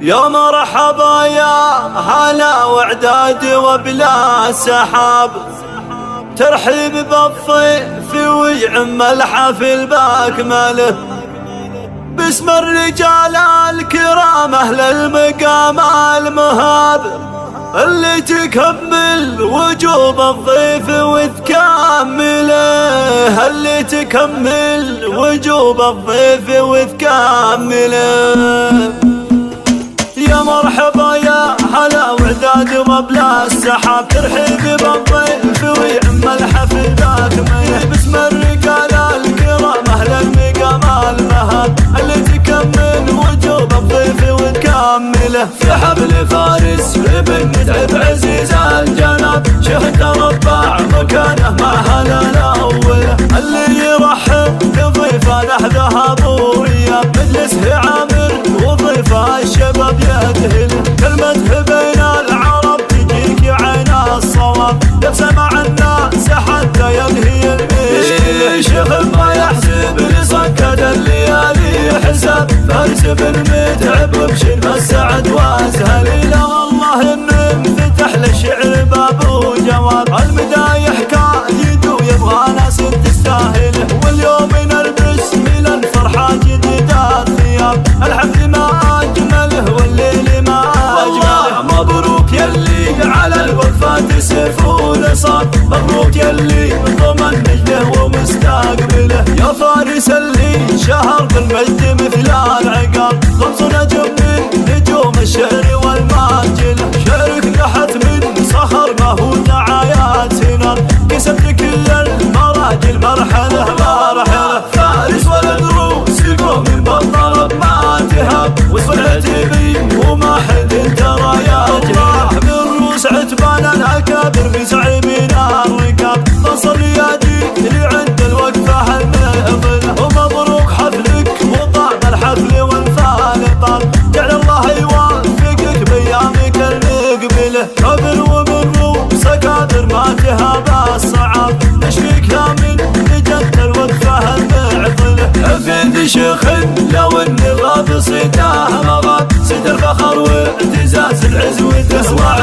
يا مرحبا يا هلا وعداد وبلا سحاب، ترحيب بالضيف ويعم الحفل باكمله، باسم الرجال الكرام اهل المقام المهاب، اللي تكمل وجوب الضيف وتكمله، اللي تكمل وجوب الضيف وتكمله. يا مرحبا يا هلا وعداد وبلا السحاب، ترحيب بالضيف ويعم الحفل باكمله، باسم الرجال الكرام اهل المقام المهاب، اللي تكمل وجوب الضيف وتكمله. في حفل فارس ابن متعب عزيز الجناب، شيخ تربع مكانه مع هلا الاوله، اللي يرحب بضيفه له ذهب ورياب، مجلسه عامر وضيفه الشباب يذهله، كلمته بين العرب تجيك عين الصواب، لبسه مع الناس حتى ينهي المشكله، شيخ ما يحسب لصكد الليالي حساب، فارس بن متعب بشر السعد واسهل، الى والله انه انفتح للشعر باب وجواب، المدايح كايد ويبغى ناس تستاهله، واليوم نلبس من الفرحه جديد الثياب، الحفل ما اجمله والليل ما اجمله، مبروك يلي على الوفاه سيف ونصاب، مبروك يلي ضمن نجده ومستقبله، يا فارس اللي شهر بالمجد مثل العقاب، خمس نجم من نجوم الشعر والماجله، شعرك نحت من صخر ما هو دعايات هنا، كسبت كل المراجل مرحله مرحله، فارس ولد روس يقوم من بالطلب ما تهاب، وصفلت بي وما حد ترى يا جراح، من روس عتبان الاكابر بزعيمين الركاب، نصر ريادي اللي عند الوقفه المعضله، ومبروك حفلك وطعم الحفل والفال طال، جعل الله يوفقك بايامك المقبله، كبر ومن روس اكابر ما تهاب الصعاب، تشفيك لا من لجد الوقفه المعضله، حفيد شيخ لو النغاب صيته مغاب، صيد الفخر واعتزاز العز وتسوى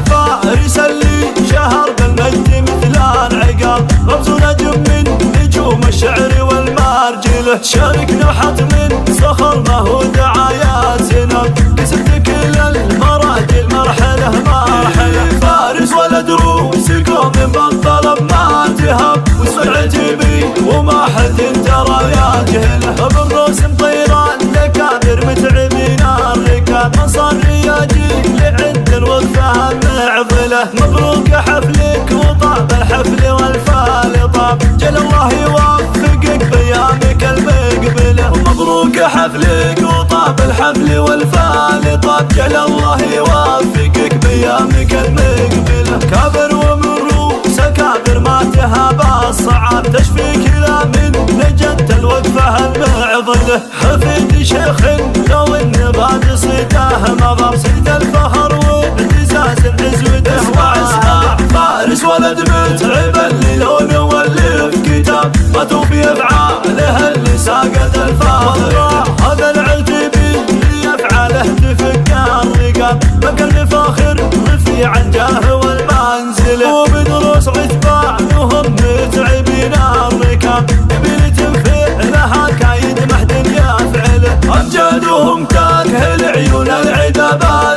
فارس اللي شهر بالمجد مثل العقاب، رمز نجم من نجوم الشعر والمارجله، شارك نحت من صخر ما هو دعايات زنب، كسبت كل المراجل مرحله مرحله، فارس ولد روس يقوم من بالطلب ما تهاب، وسرعت بي وما حد ترى يا جهله، بالروس مطيران لكابر متعبين الركاب، نصر رياجي لعند الوقفه المعضله، مبروك حفلك وطاب الحفل والفال طاب، جل الله يوفقك بايامك المقبله، مبروك حفلك وطاب الحفل والفال طاب، جل الله يوفقك بايامك المقبله، كابر ومن روس كابر ما تهاب الصعاب، تشفيك لا من نجد الوقفه المعضله، حفيد شيخ لو النبات صيته مضى، صيد الفخر واعتزاز العز وتسوى اسماع، فارس ولد متعب اللي لونه واللي في كتاب، ما توفي افعاله اللي ساقت الفاضل، هذا العتيبي اللي يفعله تفك الرقاب، مكان فاخر رفيع الجاه والمنزله، وبدروس عتبانهم متعبين الركاب، يبي تنفع لها كايد محد يفعله، امجادهم تاكل عيون العدبات